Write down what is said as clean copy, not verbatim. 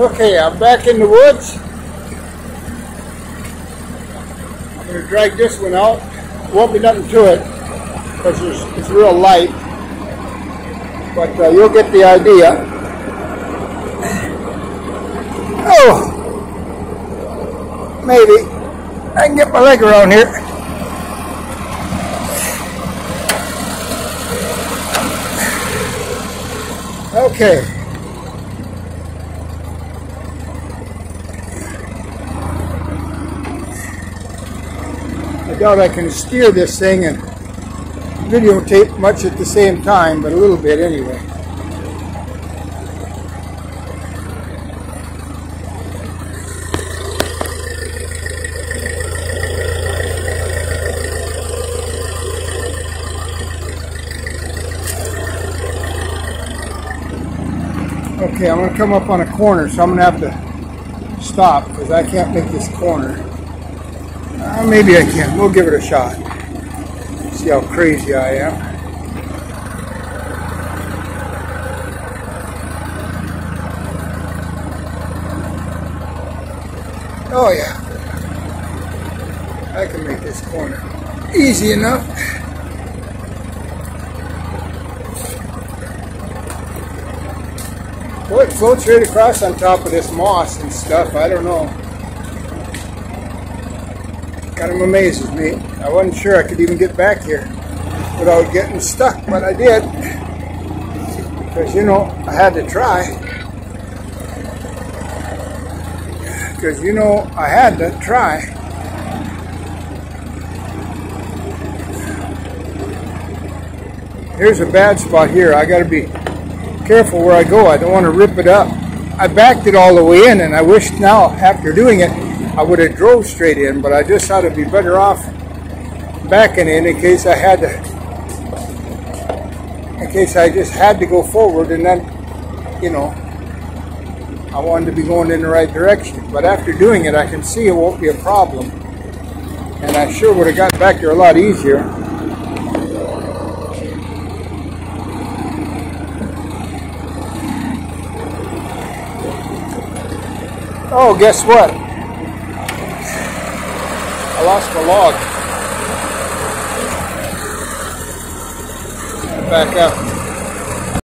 Okay, I'm back in the woods. I'm going to drag this one out. Won't be nothing to it because it's real light, but you'll get the idea. Oh, maybe I can get my leg around here. Okay. I doubt I can steer this thing and videotape much at the same time, but a little bit anyway. Okay, I'm going to come up on a corner, so I'm going to have to stop because I can't make this corner. Maybe I can. We'll give it a shot. See how crazy I am. Oh yeah. I can make this corner. Easy enough. Boy, it floats right across on top of this moss and stuff. I don't know. Kind of amazes me. I wasn't sure I could even get back here without getting stuck, but I did. Because, you know, I had to try. Because, you know, I had to try. Here's a bad spot here. I got to be careful where I go. I don't want to rip it up. I backed it all the way in, and I wish now, after doing it, I would have drove straight in, but I just thought it'd be better off backing in case I had to, in case I just had to go forward, and then, you know, I wanted to be going in the right direction. But after doing it, I can see it won't be a problem, and I sure would have gotten back there a lot easier. Oh, guess what? I lost my log. Back up.